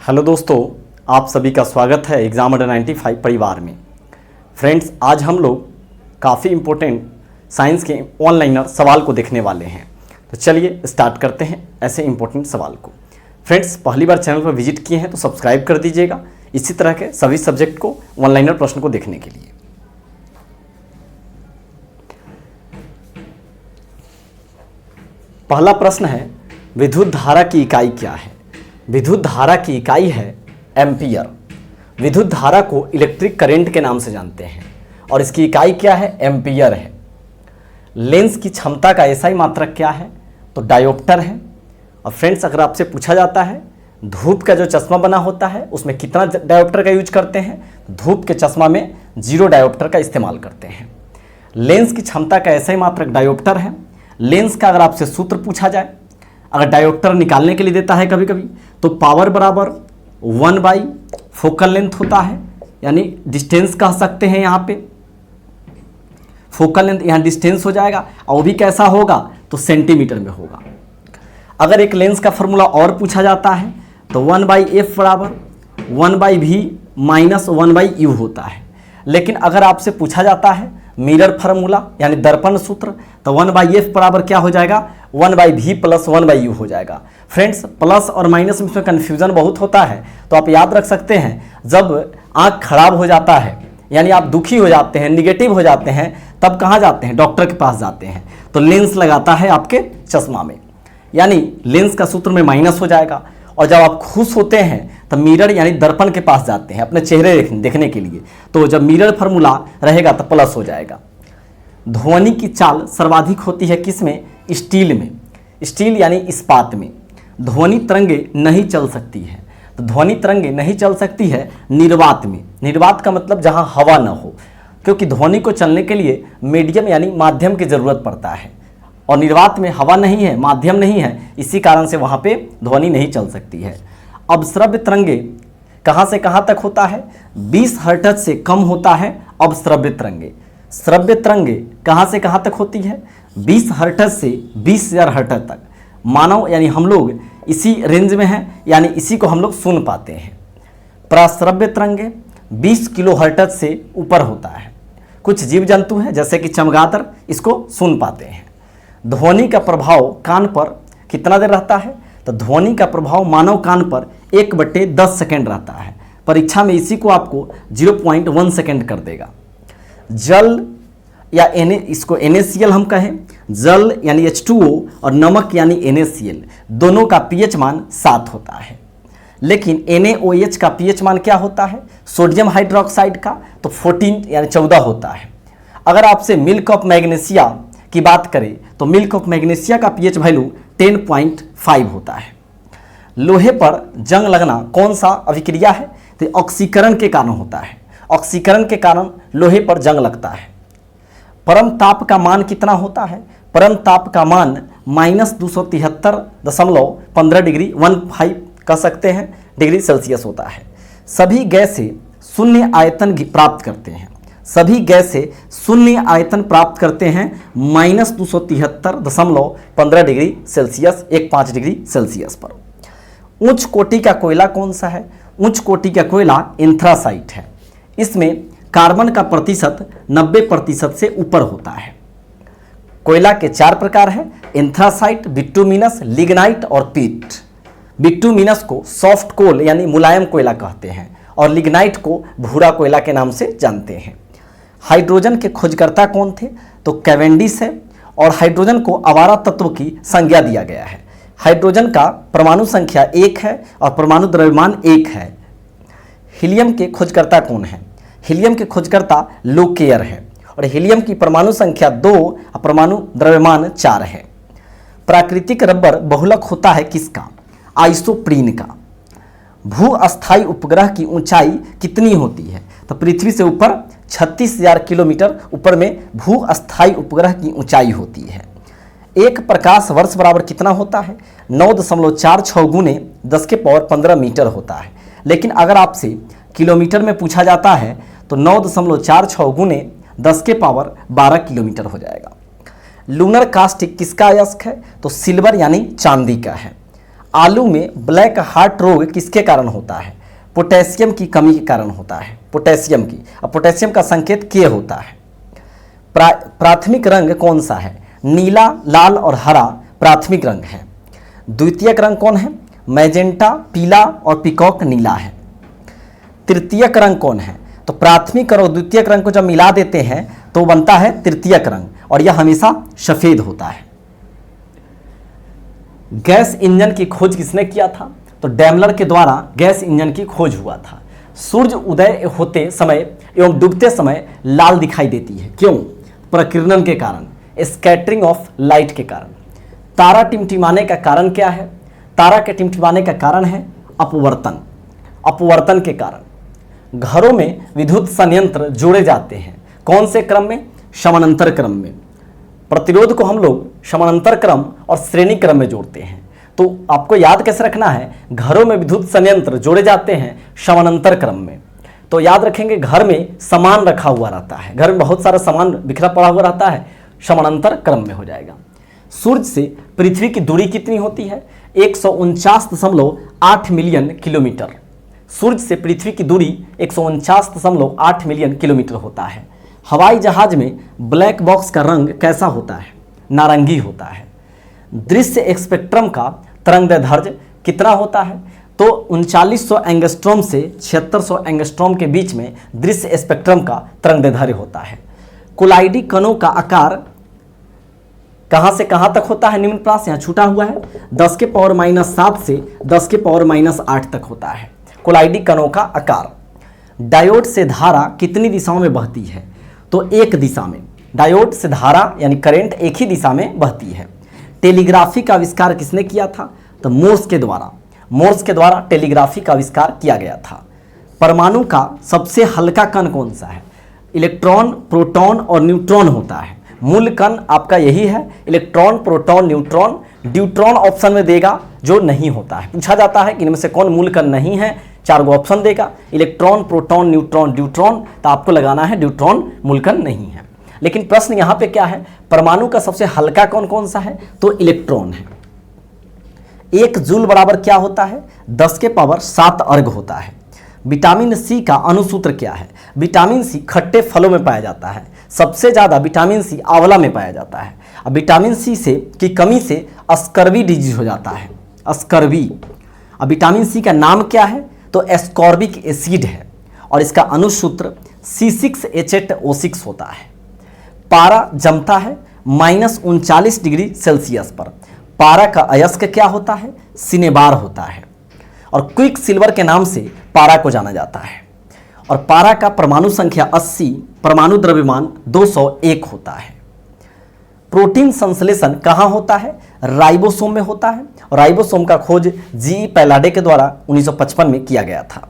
Hello दोस्तों, आप सभी का स्वागत है एग्ज़ाम अंडर 95 परिवार में। फ्रेंड्स, आज हम लोग काफ़ी इम्पोर्टेंट साइंस के ऑनलाइनर सवाल को देखने वाले हैं। तो चलिए स्टार्ट करते हैं ऐसे इम्पोर्टेंट सवाल को। फ्रेंड्स, पहली बार चैनल पर विजिट किए हैं तो सब्सक्राइब कर दीजिएगा इसी तरह के सभी सब्जेक्ट को ऑनलाइनर प्रश्न को देखने के लिए। पहला प्रश्न है, विद्युत धारा की इकाई क्या है? विद्युत धारा की इकाई है एम्पियर। विद्युत धारा को इलेक्ट्रिक करंट के नाम से जानते हैं और इसकी इकाई क्या है? एम्पियर है। लेंस की क्षमता का एसआई मात्रक क्या है? तो डायोप्टर है। और फ्रेंड्स, अगर आपसे पूछा जाता है धूप का जो चश्मा बना होता है उसमें कितना डायोप्टर का यूज करते हैं? धूप के चश्मा में 0 डायोप्टर का इस्तेमाल करते हैं। लेंस की क्षमता का एसआई मात्रक डायोप्टर है। लेंस का अगर आपसे सूत्र पूछा जाए, अगर डायोप्टर निकालने के लिए देता है कभी कभी, तो पावर बराबर 1/, फोकल लेंथ होता है, यानी डिस्टेंस कह सकते हैं। यहाँ पे फोकल लेंथ यहाँ डिस्टेंस हो जाएगा और वो भी कैसा होगा? तो सेंटीमीटर में होगा। अगर एक लेंस का फॉर्मूला और पूछा जाता है तो 1/f बराबर 1/v माइनस 1/u होता है। लेकिन अगर आपसे पूछा जाता है मिरर फार्मूला यानी दर्पण सूत्र, तो 1/f बराबर क्या हो जाएगा? 1/v प्लस 1/u हो जाएगा। फ्रेंड्स, प्लस और माइनस में कन्फ्यूजन बहुत होता है, तो आप याद रख सकते हैं जब आँख खराब हो जाता है यानी आप दुखी हो जाते हैं, निगेटिव हो जाते हैं, तब कहाँ जाते हैं? डॉक्टर के पास जाते हैं। तो लेंस लगाता है आपके चश्मा में, यानी लेंस का सूत्र में माइनस हो जाएगा। और जब आप खुश होते हैं तो मिरर यानी दर्पण के पास जाते हैं अपने चेहरे देखने के लिए, तो जब मिरर फार्मूला रहेगा तो प्लस हो जाएगा। ध्वनि की चाल सर्वाधिक होती है किसमें? स्टील में। स्टील यानी इस्पात में। ध्वनि तरंगे नहीं चल सकती है, तो ध्वनि तरंगे नहीं चल सकती है निर्वात में। निर्वात का मतलब जहां हवा न हो, क्योंकि ध्वनि को चलने के लिए मीडियम यानी माध्यम की जरूरत पड़ता है और निर्वात में हवा नहीं है, माध्यम नहीं है, इसी कारण से वहां पे ध्वनि नहीं चल सकती है। अब श्रव्य तरंगे कहां से कहां तक होता है? 20 हर्ट्ज से कम होता है अब श्रव्य तरंगे। श्रव्य तरंगे कहां से कहां तक होती है? 20 हर्ट्ज से 20,000 हर्ट्ज तक। मानव यानी हम लोग इसी रेंज में हैं, यानी इसी को हम लोग सुन पाते हैं। प्राश्रव्य तरंगे 20 किलो हर्ट्ज से ऊपर होता है। कुछ जीव जंतु हैं जैसे कि चमगादड़, इसको सुन पाते हैं। ध्वनि का प्रभाव कान पर कितना देर रहता है? तो ध्वनि का प्रभाव मानव कान पर 1/10 सेकेंड रहता है। परीक्षा में इसी को आपको 0.1 सेकेंड कर देगा। जल या इसको NaCl हम कहें, जल यानी H2O और नमक यानी NaCl, दोनों का pH मान 7 होता है। लेकिन NaOH का pH मान क्या होता है? सोडियम हाइड्रोक्साइड का तो 14 यानी 14 होता है। अगर आपसे मिल्क ऑफ मैग्नीशिया की बात करें तो मिल्क ऑफ मैग्नीशिया का pH वैल्यू 10.5 होता है। लोहे पर जंग लगना कौन सा अभिक्रिया है? तो ऑक्सीकरण के कारण होता है। ऑक्सीकरण के कारण लोहे पर जंग लगता है। परम ताप का मान कितना होता है? परम ताप का मान -273.15 डिग्री 15 कह सकते हैं डिग्री सेल्सियस होता है। सभी गैसें शून्य आयतन प्राप्त करते हैं। सभी गैसें शून्य आयतन प्राप्त करते हैं -273.15 डिग्री सेल्सियस 15 डिग्री सेल्सियस पर। उच्च कोटि का कोयला कौन सा है? उच्च कोटि का कोयला एंथ्रासाइट है। इसमें कार्बन का प्रतिशत 90% से ऊपर होता है। कोयला के 4 प्रकार है, एंथ्रासाइट, बिटुमिनस, लिग्नाइट और पीट। बिटुमिनस को सॉफ्ट कोल यानी मुलायम कोयला कहते हैं और लिग्नाइट को भूरा कोयला के नाम से जानते हैं। हाइड्रोजन के खोजकर्ता कौन थे? तो कैवेंडिश है और हाइड्रोजन को आवारा तत्व की संज्ञा दिया गया है। हाइड्रोजन का परमाणु संख्या 1 है और परमाणु द्रव्यमान 1 है। हीलियम के खोजकर्ता कौन है? हीलियम के खोजकर्ता लोकेयर है और हीलियम की परमाणु संख्या 2 और परमाणु द्रव्यमान 4 है। प्राकृतिक रबर बहुलक होता है किसका? आइसोप्रीन का। भू अस्थायी उपग्रह की ऊंचाई कितनी होती है? तो पृथ्वी से ऊपर 36,000 किलोमीटर ऊपर में भू अस्थायी उपग्रह की ऊंचाई होती है। एक प्रकाश वर्ष बराबर कितना होता है? 9.46 गुने 10⁻15 मीटर होता है। लेकिन अगर आपसे किलोमीटर में पूछा जाता है तो 9.46 गुने 10⁻12 किलोमीटर हो जाएगा। लूनर कास्टिक किसका अयस्क है? तो सिल्वर यानी चांदी का है। आलू में ब्लैक हार्ट रोग किसके कारण होता है? पोटेशियम की कमी के कारण होता है, पोटेशियम की। अब पोटेशियम का संकेत के होता है। प्राथमिक रंग कौन सा है? नीला, लाल और हरा प्राथमिक रंग है। द्वितीयक रंग कौन है? मैजेंटा, पीला और पीकॉक नीला है। तृतीयक रंग कौन है? तो प्राथमिक और द्वितीयक रंग को जब मिला देते हैं तो बनता है तृतीयक रंग, और यह हमेशा सफेद होता है। गैस इंजन की खोज किसने किया था? तो डैमलर के द्वारा गैस इंजन की खोज हुआ था। सूर्य उदय होते समय एवं डूबते समय लाल दिखाई देती है, क्यों? प्रकीर्णन के कारण, स्कैटरिंग ऑफ लाइट के कारण। तारा टिमटिमाने का कारण क्या है? तारा के टिमटिमाने का कारण है अपवर्तन, अपवर्तन के कारण। घरों में विद्युत संयंत्र जोड़े जाते हैं, कौन से क्रम में? समानांतर क्रम में। प्रतिरोध को हम लोग समानांतर क्रम और श्रेणी क्रम में जोड़ते हैं। तो आपको याद कैसे रखना है? घरों में विद्युत संयंत्र जोड़े जाते हैं समानांतर क्रम में। तो याद रखेंगे, घर में सामान रखा हुआ रहता है, घर में बहुत सारा सामान बिखरा पड़ा हुआ रहता है, समानांतर क्रम में हो जाएगा। सूर्य से पृथ्वी की दूरी कितनी होती है? 149.8 मिलियन किलोमीटर। सूर्य से पृथ्वी की दूरी 149.8 मिलियन किलोमीटर होता है। हवाई जहाज में ब्लैक बॉक्स का रंग कैसा होता है? नारंगी होता है। दृश्य स्पेक्ट्रम का तरंगदैर्ध्य कितना होता है? तो 3900 एंगस्ट्रॉम से 7600 एंगस्ट्रॉम के बीच में दृश्य स्पेक्ट्रम का तरंगदैर्ध्य होता है। कोलाइडी कणों का आकार कहां से कहां तक होता है? निम्न प्रास यहाँ छूटा हुआ है, 10⁻⁷ से 10⁻8 तक होता है कोलाइडी कणों का आकार। डायोड से धारा कितनी दिशाओं में बहती है? तो एक दिशा में। डायोड से धारा यानी करंट एक ही दिशा में बहती है। टेलीग्राफी का आविष्कार किसने किया था? तो मोर्स के द्वारा। मोर्स के द्वारा टेलीग्राफी का आविष्कार किया गया था। परमाणु का सबसे हल्का कण कौन सा है? इलेक्ट्रॉन, प्रोटॉन और न्यूट्रॉन होता है। मूल कण आपका यही है, electron, proton, neutron. Deuteron option में देगा जो नहीं होता है। पूछा जाता है कि इनमें से कौन मूल कण नहीं है, 4 गो ऑप्शन देगा, इलेक्ट्रॉन, प्रोटॉन, न्यूट्रॉन, ड्यूट्रॉन। तो आपको लगाना है ड्यूट्रॉन मूल कण नहीं है। लेकिन प्रश्न यहाँ पे क्या है? परमाणु का सबसे हल्का कण कौन सा है? तो इलेक्ट्रॉन है। 1 जूल बराबर क्या होता है? 10⁻7 अर्ग होता है। विटामिन सी का अणुसूत्र क्या है? विटामिन सी खट्टे फलों में पाया जाता है। सबसे ज़्यादा विटामिन सी आंवला में पाया जाता है। अब विटामिन सी से की कमी से स्कर्वी डिजीज हो जाता है, स्कर्वी। अब विटामिन सी का नाम क्या है? तो एस्कॉर्बिक एसिड है, और इसका अणुसूत्र C6H8O6 होता है। पारा जमता है -39 डिग्री सेल्सियस पर। पारा का अयस्क क्या होता है? सिनेबार होता है। और क्विक सिल्वर के नाम से पारा को जाना जाता है। और पारा का परमाणु संख्या 80, परमाणु द्रव्यमान 201 होता है। प्रोटीन संश्लेषण कहाँ होता है? राइबोसोम में होता है। और राइबोसोम का खोज जी पैलाडे के द्वारा 1955 में किया गया था।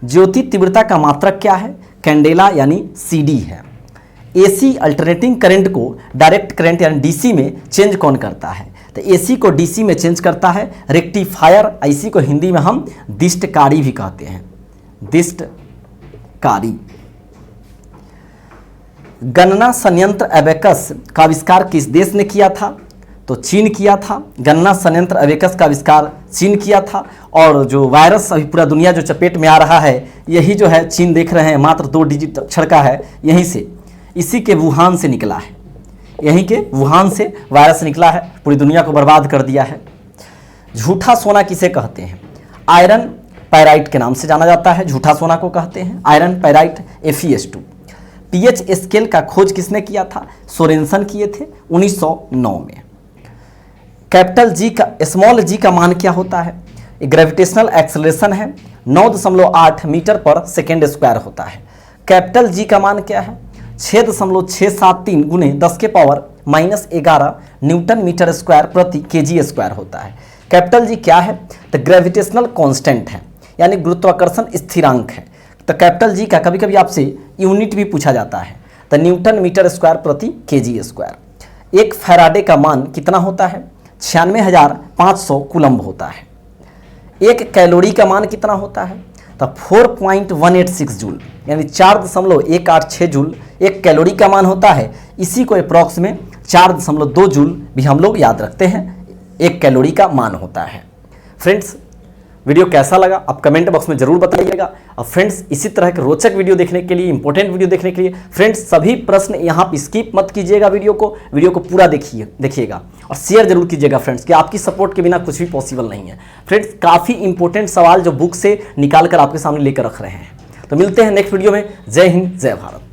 ज्योति तीव्रता का मात्रक क्या है? कैंडेला यानी CD है। AC अल्टरनेटिंग करंट को डायरेक्ट करंट यानी DC में चेंज कौन करता है? तो AC को DC में चेंज करता है रेक्टिफायर। IC को हिंदी में हम दिष्टकारी भी कहते हैं, दिष्टकारी। गणना संयंत्र एबेकस का आविष्कार किस देश ने किया था? तो चीन किया था। गणना संयंत्र एबेकस का आविष्कार चीन किया था। और जो वायरस अभी पूरा दुनिया जो चपेट में आ रहा है, यही जो है चीन देख रहे हैं, मात्र 2 डिजिट अक्षर का है, यहीं से, इसी के वुहान से निकला है। यहीं के वुहान से वायरस निकला है, पूरी दुनिया को बर्बाद कर दिया है। झूठा सोना किसे कहते हैं? आयरन पैराइट के नाम से जाना जाता है, झूठा सोना को कहते हैं आयरन पैराइट FeS2। pH स्केल का खोज किसने किया था? सोरेनसन किए थे 1909 में। कैपिटल जी का स्मॉल जी का मान क्या होता है? ग्रेविटेशनल एक्सेलरेशन है, 9.8 मीटर पर सेकेंड स्क्वायर होता है। कैपिटल जी का मान क्या है? 6.673 गुने 10⁻⁻11 न्यूटन मीटर स्क्वायर प्रति kg स्क्वायर होता है। कैपिटल जी क्या है? तो ग्रेविटेशनल कांस्टेंट है, यानी गुरुत्वाकर्षण स्थिरांक है। तो कैपिटल जी का कभी कभी आपसे यूनिट भी पूछा जाता है, तो न्यूटन मीटर स्क्वायर प्रति kg स्क्वायर। एक फैराडे का मान कितना होता है? 96,500 कूलम्ब होता है। एक कैलोरी का मान कितना होता है? तो 4.186 जूल, यानी 4.186 जूल एक कैलोरी का मान होता है। इसी को अप्रॉक्स में 4.2 जूल भी हम लोग याद रखते हैं, एक कैलोरी का मान होता है। फ्रेंड्स, वीडियो कैसा लगा आप कमेंट बॉक्स में जरूर बताइएगा। और फ्रेंड्स, इसी तरह के रोचक वीडियो देखने के लिए, इंपॉर्टेंट वीडियो देखने के लिए फ्रेंड्स सभी प्रश्न यहाँ पे स्किप मत कीजिएगा, वीडियो को पूरा देखिएगा और शेयर जरूर कीजिएगा फ्रेंड्स, कि आपकी सपोर्ट के बिना कुछ भी पॉसिबल नहीं है। फ्रेंड्स, काफ़ी इंपॉर्टेंट सवाल जो बुक से निकाल कर आपके सामने लेकर रख रहे हैं। तो मिलते हैं नेक्स्ट वीडियो में। जय हिंद, जय भारत।